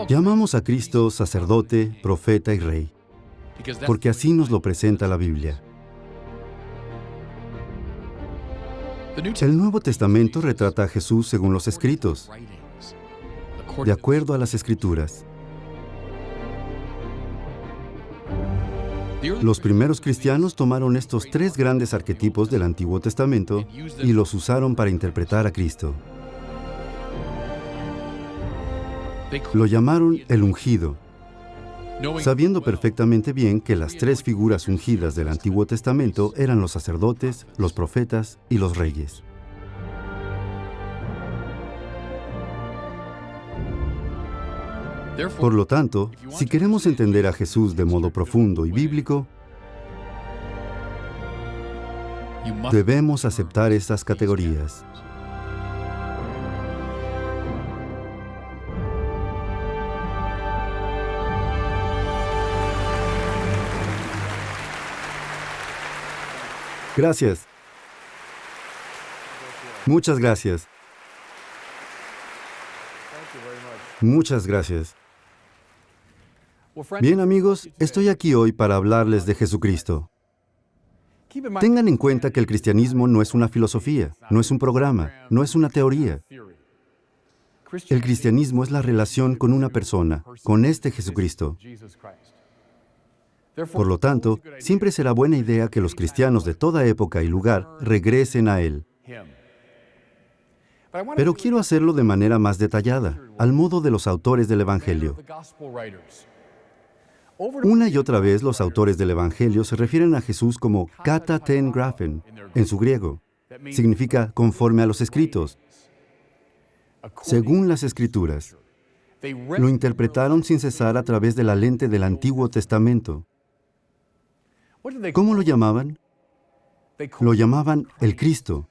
Llamamos a Cristo sacerdote, profeta y rey, porque así nos lo presenta la Biblia. El Nuevo Testamento retrata a Jesús según los Escritos, de acuerdo a las Escrituras. Los primeros cristianos tomaron estos tres grandes arquetipos del Antiguo Testamento y los usaron para interpretar a Cristo. Lo llamaron el ungido, sabiendo perfectamente bien que las tres figuras ungidas del Antiguo Testamento eran los sacerdotes, los profetas y los reyes. Por lo tanto, si queremos entender a Jesús de modo profundo y bíblico, debemos aceptar estas categorías. Gracias. Muchas gracias. Muchas gracias. Bien, amigos, estoy aquí hoy para hablarles de Jesucristo. Tengan en cuenta que el cristianismo no es una filosofía, no es un programa, no es una teoría. El cristianismo es la relación con una persona, con este Jesucristo. Por lo tanto, siempre será buena idea que los cristianos de toda época y lugar regresen a Él. Pero quiero hacerlo de manera más detallada, al modo de los autores del Evangelio. Una y otra vez los autores del Evangelio se refieren a Jesús como kata ten graphen, en su griego. Significa conforme a los Escritos, según las Escrituras. Lo interpretaron sin cesar a través de la lente del Antiguo Testamento. ¿Cómo lo llamaban? Lo llamaban el Cristo,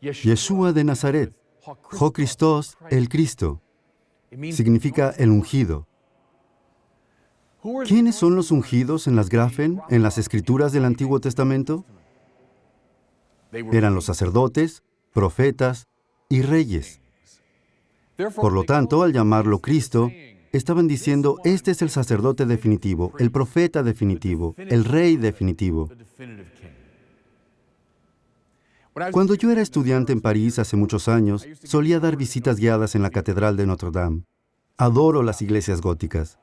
Yeshua de Nazaret, Jo Christos, el Cristo. Significa el ungido. ¿Quiénes son los ungidos en las Grafen, en las Escrituras del Antiguo Testamento? Eran los sacerdotes, profetas y reyes. Por lo tanto, al llamarlo Cristo, estaban diciendo, este es el sacerdote definitivo, el profeta definitivo, el rey definitivo. Cuando yo era estudiante en París hace muchos años, solía dar visitas guiadas en la Catedral de Notre Dame. Adoro las iglesias góticas.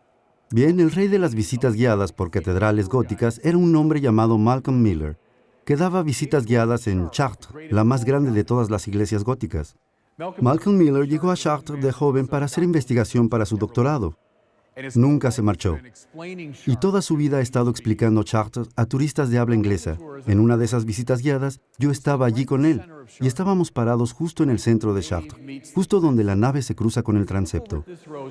Bien, el rey de las visitas guiadas por catedrales góticas era un hombre llamado Malcolm Miller, que daba visitas guiadas en Chartres, la más grande de todas las iglesias góticas. Malcolm Miller llegó a Chartres de joven para hacer investigación para su doctorado. Nunca se marchó. Y toda su vida ha estado explicando Chartres a turistas de habla inglesa. En una de esas visitas guiadas, yo estaba allí con él, y estábamos parados justo en el centro de Chartres, justo donde la nave se cruza con el transepto.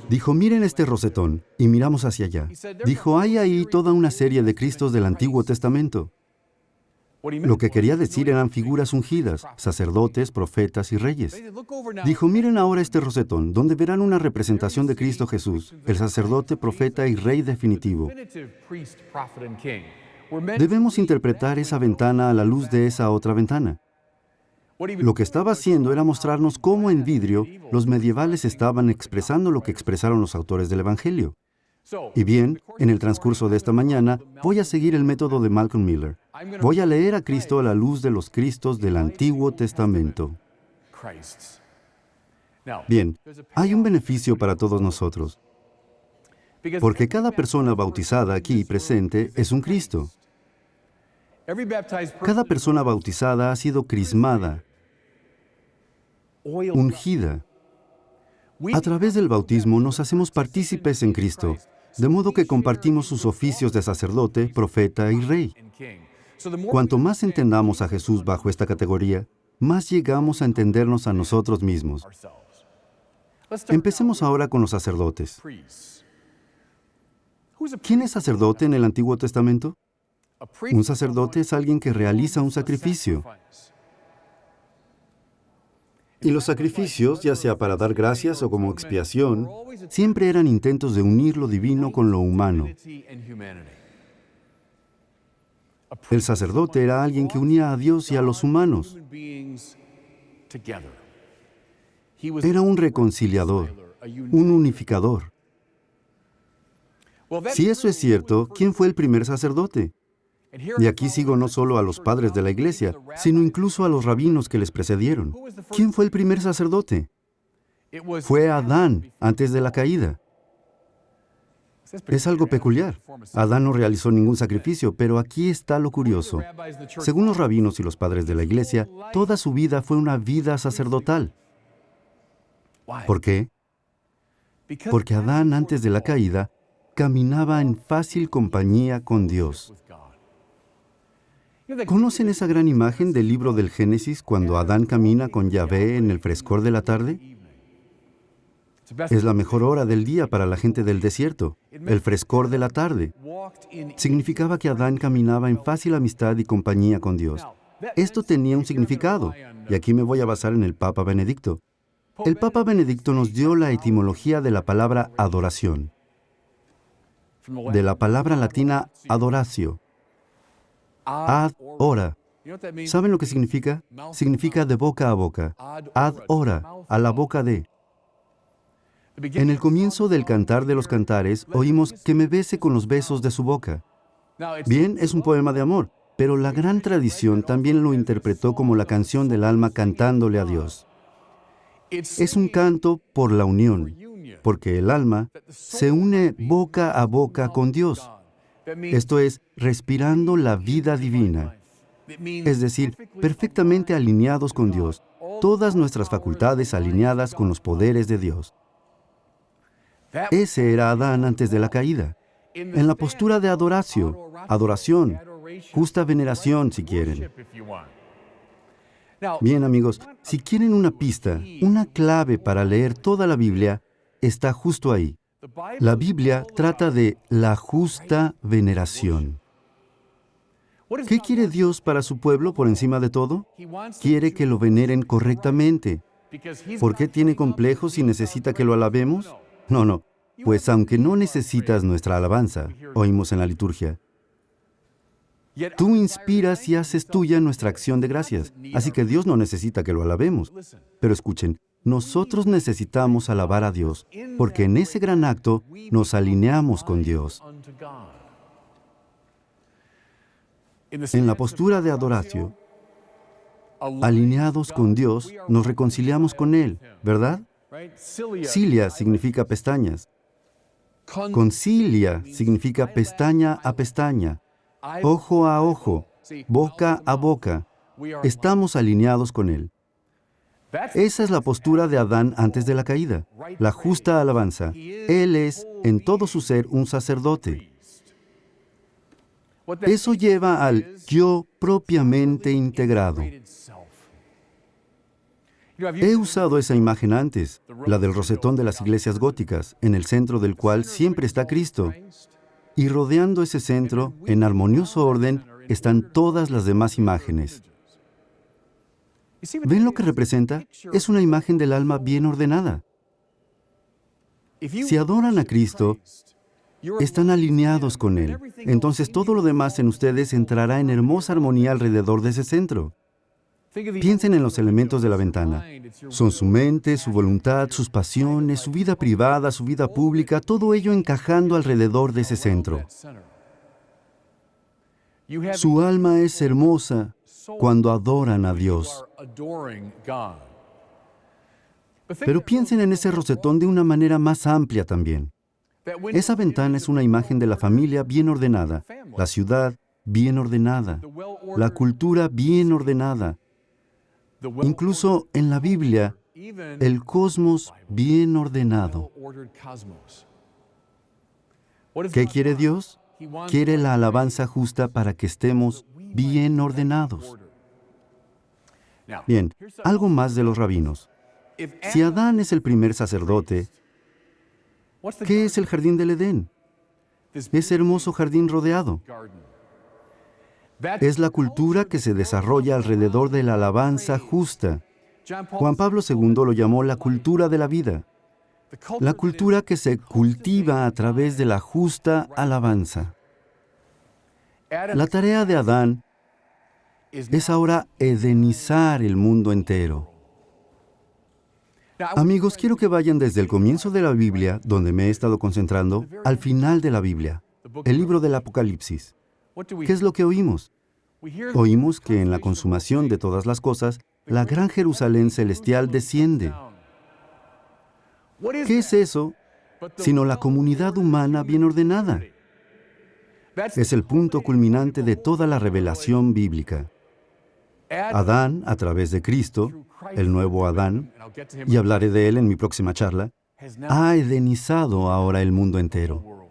Dijo, miren este rosetón, y miramos hacia allá. Dijo, hay ahí toda una serie de Cristos del Antiguo Testamento. Lo que quería decir eran figuras ungidas, sacerdotes, profetas y reyes. Dijo, miren ahora este rosetón, donde verán una representación de Cristo Jesús, el sacerdote, profeta y rey definitivo. Debemos interpretar esa ventana a la luz de esa otra ventana. Lo que estaba haciendo era mostrarnos cómo en vidrio los medievales estaban expresando lo que expresaron los autores del Evangelio. Y bien, en el transcurso de esta mañana, voy a seguir el método de Malcolm Miller. Voy a leer a Cristo a la luz de los Cristos del Antiguo Testamento. Bien, hay un beneficio para todos nosotros, porque cada persona bautizada aquí presente es un Cristo. Cada persona bautizada ha sido crismada, ungida. A través del bautismo nos hacemos partícipes en Cristo, de modo que compartimos sus oficios de sacerdote, profeta y rey. Cuanto más entendamos a Jesús bajo esta categoría, más llegamos a entendernos a nosotros mismos. Empecemos ahora con los sacerdotes. ¿Quién es sacerdote en el Antiguo Testamento? Un sacerdote es alguien que realiza un sacrificio. Y los sacrificios, ya sea para dar gracias o como expiación, siempre eran intentos de unir lo divino con lo humano. El sacerdote era alguien que unía a Dios y a los humanos. Era un reconciliador, un unificador. Si eso es cierto, ¿quién fue el primer sacerdote? Y aquí sigo no solo a los padres de la iglesia, sino incluso a los rabinos que les precedieron. ¿Quién fue el primer sacerdote? Fue Adán, antes de la caída. Es algo peculiar. Adán no realizó ningún sacrificio, pero aquí está lo curioso. Según los rabinos y los padres de la iglesia, toda su vida fue una vida sacerdotal. ¿Por qué? Porque Adán, antes de la caída, caminaba en fácil compañía con Dios. ¿Conocen esa gran imagen del libro del Génesis cuando Adán camina con Yahvé en el frescor de la tarde? Es la mejor hora del día para la gente del desierto, el frescor de la tarde. Significaba que Adán caminaba en fácil amistad y compañía con Dios. Esto tenía un significado, y aquí me voy a basar en el Papa Benedicto. El Papa Benedicto nos dio la etimología de la palabra adoración, de la palabra latina adoratio, ad ora. ¿Saben lo que significa? Significa de boca a boca, ad ora, a la boca de. En el comienzo del Cantar de los Cantares, oímos que me bese con los besos de su boca. Bien, es un poema de amor, pero la gran tradición también lo interpretó como la canción del alma cantándole a Dios. Es un canto por la unión, porque el alma se une boca a boca con Dios. Esto es, respirando la vida divina. Es decir, perfectamente alineados con Dios, todas nuestras facultades alineadas con los poderes de Dios. Ese era Adán antes de la caída. En la postura de adoración, justa veneración si quieren. Bien, amigos, si quieren una pista, una clave para leer toda la Biblia, está justo ahí. La Biblia trata de la justa veneración. ¿Qué quiere Dios para su pueblo por encima de todo? Quiere que lo veneren correctamente. ¿Por qué tiene complejos y necesita que lo alabemos? No. Pues aunque no necesitas nuestra alabanza, oímos en la liturgia, tú inspiras y haces tuya nuestra acción de gracias. Así que Dios no necesita que lo alabemos. Pero escuchen, nosotros necesitamos alabar a Dios, porque en ese gran acto nos alineamos con Dios. En la postura de adoratio, alineados con Dios, nos reconciliamos con Él, ¿verdad? Cilia significa pestañas. Concilia significa pestaña a pestaña, ojo a ojo, boca a boca. Estamos alineados con Él. Esa es la postura de Adán antes de la caída, la justa alabanza. Él es, en todo su ser, un sacerdote. Eso lleva al yo propiamente integrado. He usado esa imagen antes, la del rosetón de las iglesias góticas, en el centro del cual siempre está Cristo. Y rodeando ese centro, en armonioso orden, están todas las demás imágenes. ¿Ven lo que representa? Es una imagen del alma bien ordenada. Si adoran a Cristo, están alineados con Él. Entonces todo lo demás en ustedes entrará en hermosa armonía alrededor de ese centro. Piensen en los elementos de la ventana. Son su mente, su voluntad, sus pasiones, su vida privada, su vida pública, todo ello encajando alrededor de ese centro. Su alma es hermosa cuando adoran a Dios. Pero piensen en ese rosetón de una manera más amplia también. Esa ventana es una imagen de la familia bien ordenada, la ciudad bien ordenada, la cultura bien ordenada. Incluso en la Biblia, el cosmos bien ordenado. ¿Qué quiere Dios? Quiere la alabanza justa para que estemos bien ordenados. Bien, algo más de los rabinos. Si Adán es el primer sacerdote, ¿qué es el jardín del Edén? Ese hermoso jardín rodeado. Es la cultura que se desarrolla alrededor de la alabanza justa. Juan Pablo II lo llamó la cultura de la vida. La cultura que se cultiva a través de la justa alabanza. La tarea de Adán es ahora edenizar el mundo entero. Amigos, quiero que vayan desde el comienzo de la Biblia, donde me he estado concentrando, al final de la Biblia, el libro del Apocalipsis. ¿Qué es lo que oímos? Oímos que en la consumación de todas las cosas, la gran Jerusalén celestial desciende. ¿Qué es eso? Sino la comunidad humana bien ordenada. Es el punto culminante de toda la revelación bíblica. Adán, a través de Cristo, el nuevo Adán, y hablaré de él en mi próxima charla, ha edenizado ahora el mundo entero.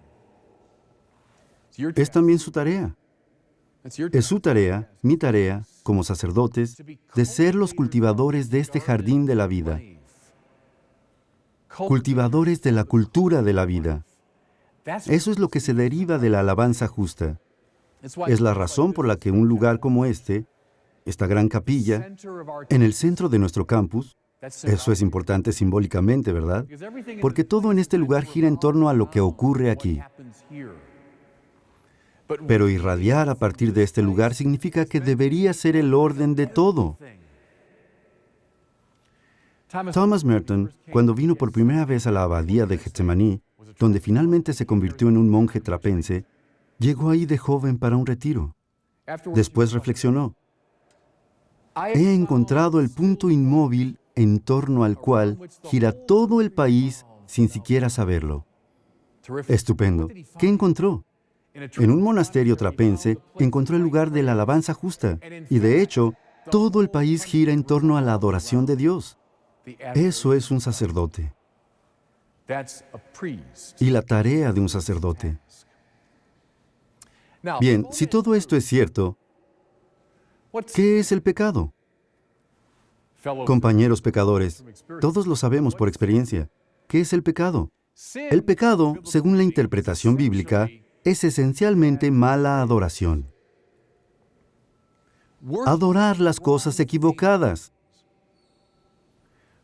Es también su tarea. Es su tarea, mi tarea, como sacerdotes, de ser los cultivadores de este jardín de la vida, cultivadores de la cultura de la vida. Eso es lo que se deriva de la alabanza justa. Es la razón por la que un lugar como esta gran capilla, en el centro de nuestro campus, eso es importante simbólicamente, ¿verdad? Porque todo en este lugar gira en torno a lo que ocurre aquí. Pero irradiar a partir de este lugar significa que debería ser el orden de todo. Thomas Merton, cuando vino por primera vez a la abadía de Getsemaní, donde finalmente se convirtió en un monje trapense, llegó ahí de joven para un retiro. Después reflexionó: he encontrado el punto inmóvil en torno al cual gira todo el país sin siquiera saberlo. Estupendo. ¿Qué encontró? En un monasterio trapense encontró el lugar de la alabanza justa, y de hecho, todo el país gira en torno a la adoración de Dios. Eso es un sacerdote. Y la tarea de un sacerdote. Bien, si todo esto es cierto, ¿qué es el pecado? Compañeros pecadores, todos lo sabemos por experiencia. ¿Qué es el pecado? El pecado, según la interpretación bíblica, es esencialmente mala adoración. Adorar las cosas equivocadas.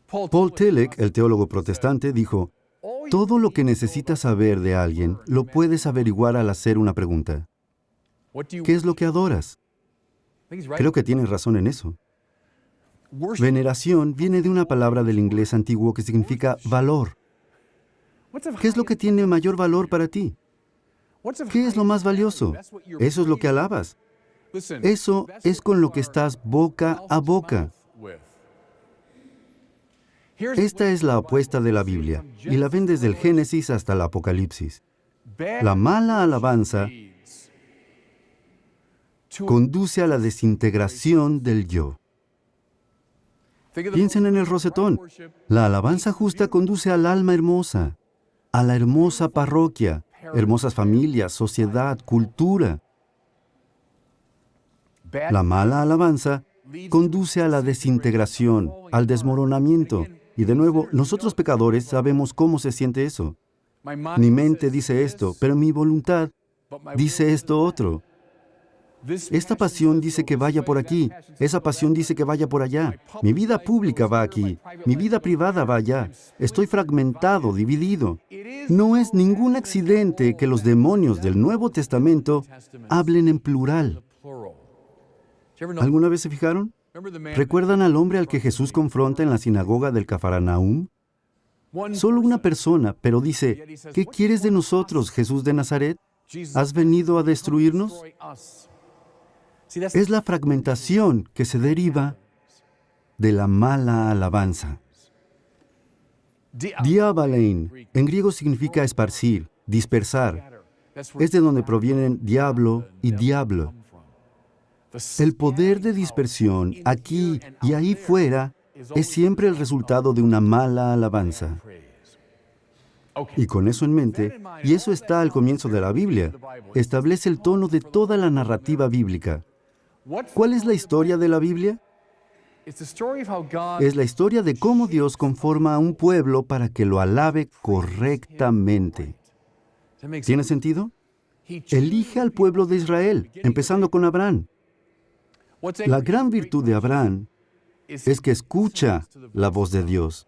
Paul Tillich, el teólogo protestante, dijo: todo lo que necesitas saber de alguien lo puedes averiguar al hacer una pregunta. ¿Qué es lo que adoras? Creo que tienes razón en eso. Veneración viene de una palabra del inglés antiguo que significa valor. ¿Qué es lo que tiene mayor valor para ti? ¿Qué es lo más valioso? Eso es lo que alabas. Eso es con lo que estás boca a boca. Esta es la apuesta de la Biblia, y la ven desde el Génesis hasta el Apocalipsis. La mala alabanza conduce a la desintegración del yo. Piensen en el rosetón. La alabanza justa conduce al alma hermosa, a la hermosa parroquia, hermosas familias, sociedad, cultura. La mala alabanza conduce a la desintegración, al desmoronamiento. Y de nuevo, nosotros pecadores sabemos cómo se siente eso. Mi mente dice esto, pero mi voluntad dice esto otro. Esta pasión dice que vaya por aquí, esa pasión dice que vaya por allá. Mi vida pública va aquí, mi vida privada va allá. Estoy fragmentado, dividido. No es ningún accidente que los demonios del Nuevo Testamento hablen en plural. ¿Alguna vez se fijaron? ¿Recuerdan al hombre al que Jesús confronta en la sinagoga del Cafarnaúm? Solo una persona, pero dice: ¿qué quieres de nosotros, Jesús de Nazaret? ¿Has venido a destruirnos? Es la fragmentación que se deriva de la mala alabanza. Diabalein, en griego significa esparcir, dispersar. Es de donde provienen diablo y diablo. El poder de dispersión aquí y ahí fuera es siempre el resultado de una mala alabanza. Y con eso en mente, y eso está al comienzo de la Biblia, establece el tono de toda la narrativa bíblica. ¿Cuál es la historia de la Biblia? Es la historia de cómo Dios conforma a un pueblo para que lo alabe correctamente. ¿Tiene sentido? Elige al pueblo de Israel, empezando con Abraham. La gran virtud de Abraham es que escucha la voz de Dios.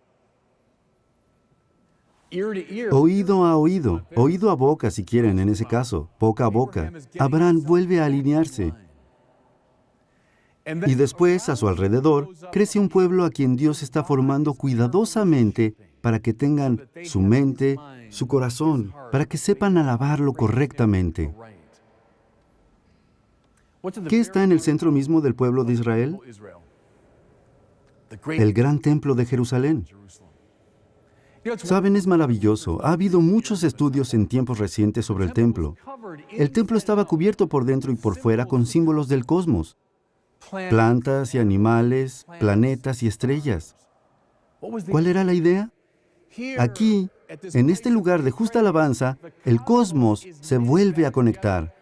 Oído a oído, oído a boca si quieren en ese caso, boca a boca. Abraham vuelve a alinearse. Y después, a su alrededor, crece un pueblo a quien Dios está formando cuidadosamente para que tengan su mente, su corazón, para que sepan alabarlo correctamente. ¿Qué está en el centro mismo del pueblo de Israel? El gran templo de Jerusalén. Saben, es maravilloso. Ha habido muchos estudios en tiempos recientes sobre el templo. El templo estaba cubierto por dentro y por fuera con símbolos del cosmos. Plantas y animales, planetas y estrellas. ¿Cuál era la idea? Aquí, en este lugar de justa alabanza, el cosmos se vuelve a conectar.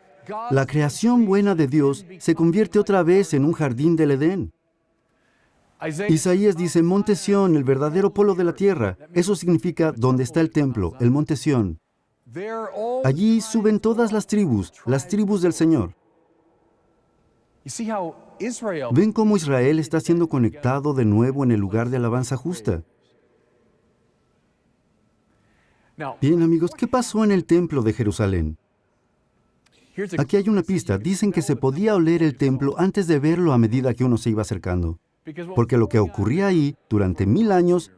La creación buena de Dios se convierte otra vez en un jardín del Edén. Isaías dice, Monte Sión, el verdadero polo de la tierra. Eso significa donde está el templo, el Monte Sión. Allí suben todas las tribus del Señor. ¿Ven cómo Israel está siendo conectado de nuevo en el lugar de alabanza justa? Bien, amigos, ¿qué pasó en el templo de Jerusalén? Aquí hay una pista. Dicen que se podía oler el templo antes de verlo a medida que uno se iba acercando. Porque lo que ocurría ahí durante 1000 años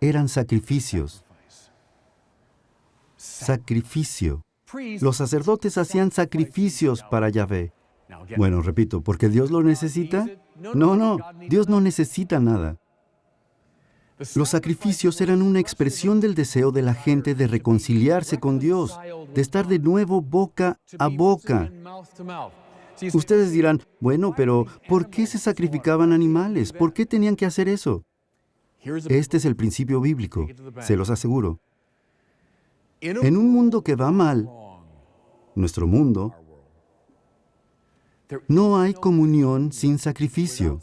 eran sacrificios. Sacrificio. Los sacerdotes hacían sacrificios para Yahvé. Bueno, repito, ¿porque Dios lo necesita? No, Dios no necesita nada. Los sacrificios eran una expresión del deseo de la gente de reconciliarse con Dios, de estar de nuevo boca a boca. Ustedes dirán, bueno, pero ¿por qué se sacrificaban animales? ¿Por qué tenían que hacer eso? Este es el principio bíblico, se los aseguro. En un mundo que va mal, nuestro mundo, no hay comunión sin sacrificio.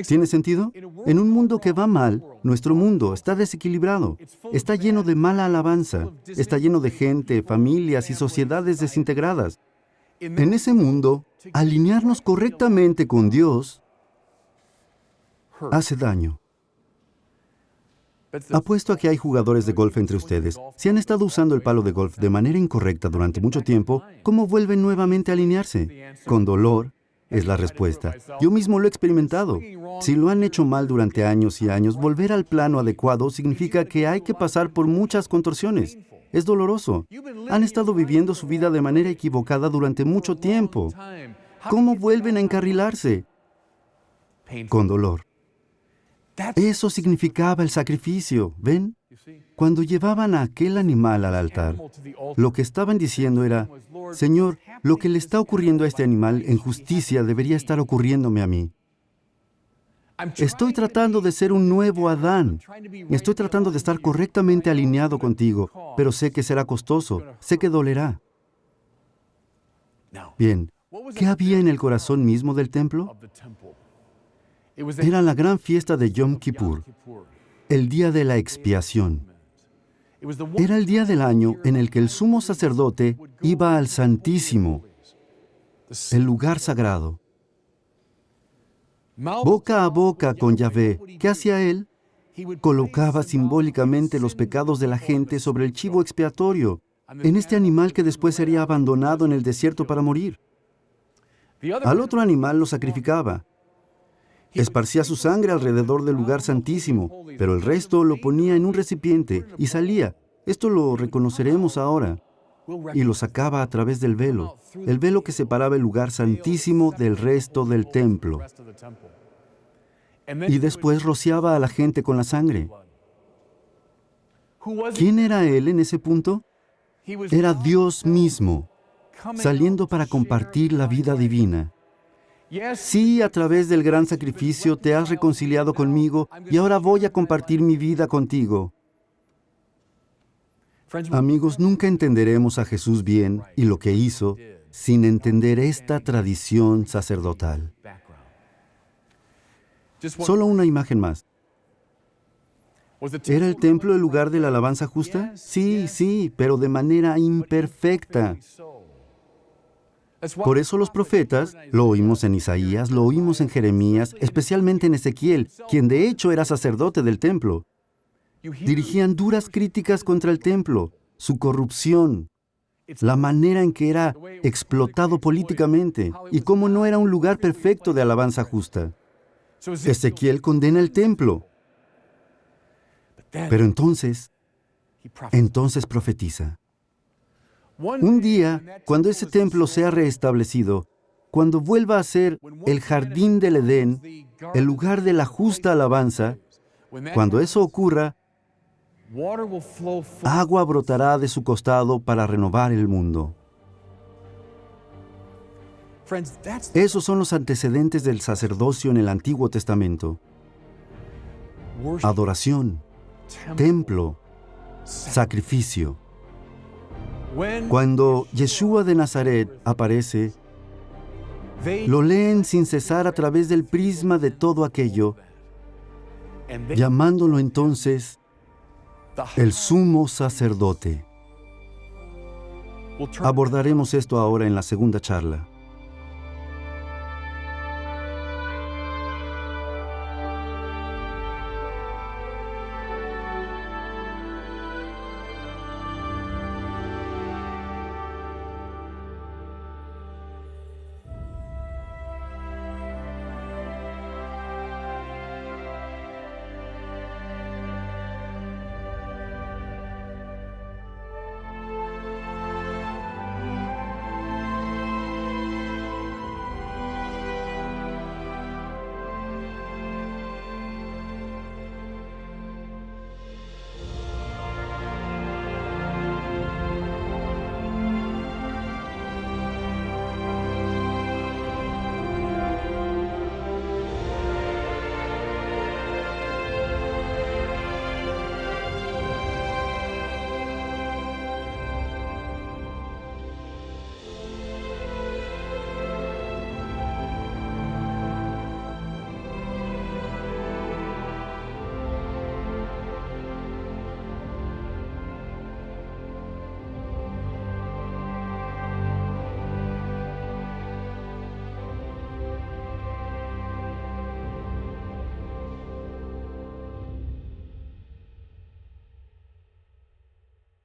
¿Tiene sentido? En un mundo que va mal, nuestro mundo está desequilibrado, está lleno de mala alabanza, está lleno de gente, familias y sociedades desintegradas. En ese mundo, alinearnos correctamente con Dios hace daño. Apuesto a que hay jugadores de golf entre ustedes. Si han estado usando el palo de golf de manera incorrecta durante mucho tiempo, ¿cómo vuelven nuevamente a alinearse? Con dolor. Es la respuesta. Yo mismo lo he experimentado. Si lo han hecho mal durante años y años, volver al plano adecuado significa que hay que pasar por muchas contorsiones. Es doloroso. Han estado viviendo su vida de manera equivocada durante mucho tiempo. ¿Cómo vuelven a encarrilarse? Con dolor. Eso significaba el sacrificio, ¿ven? Cuando llevaban a aquel animal al altar, lo que estaban diciendo era, Señor, lo que le está ocurriendo a este animal en justicia debería estar ocurriéndome a mí. Estoy tratando de ser un nuevo Adán. Estoy tratando de estar correctamente alineado contigo, pero sé que será costoso, sé que dolerá. Bien, ¿qué había en el corazón mismo del templo? Era la gran fiesta de Yom Kippur, el día de la expiación. Era el día del año en el que el sumo sacerdote iba al Santísimo, el lugar sagrado. Boca a boca con Yahvé, ¿qué hacía él? Colocaba simbólicamente los pecados de la gente sobre el chivo expiatorio, en este animal que después sería abandonado en el desierto para morir. Al otro animal lo sacrificaba. Esparcía su sangre alrededor del lugar santísimo, pero el resto lo ponía en un recipiente y salía. Esto lo reconoceremos ahora. Y lo sacaba a través del velo, el velo que separaba el lugar santísimo del resto del templo. Y después rociaba a la gente con la sangre. ¿Quién era él en ese punto? Era Dios mismo, saliendo para compartir la vida divina. Sí, a través del gran sacrificio te has reconciliado conmigo y ahora voy a compartir mi vida contigo. Amigos, nunca entenderemos a Jesús bien y lo que hizo sin entender esta tradición sacerdotal. Solo una imagen más. ¿Era el templo el lugar de la alabanza justa? Sí, pero de manera imperfecta. Por eso los profetas, lo oímos en Isaías, lo oímos en Jeremías, especialmente en Ezequiel, quien de hecho era sacerdote del templo, dirigían duras críticas contra el templo, su corrupción, la manera en que era explotado políticamente y cómo no era un lugar perfecto de alabanza justa. Ezequiel condena el templo, pero entonces profetiza. Un día, cuando ese templo sea reestablecido, cuando vuelva a ser el jardín del Edén, el lugar de la justa alabanza, cuando eso ocurra, agua brotará de su costado para renovar el mundo. Esos son los antecedentes del sacerdocio en el Antiguo Testamento. Adoración, templo, sacrificio. Cuando Yeshua de Nazaret aparece, lo leen sin cesar a través del prisma de todo aquello, llamándolo entonces el sumo sacerdote. Abordaremos esto ahora en la segunda charla.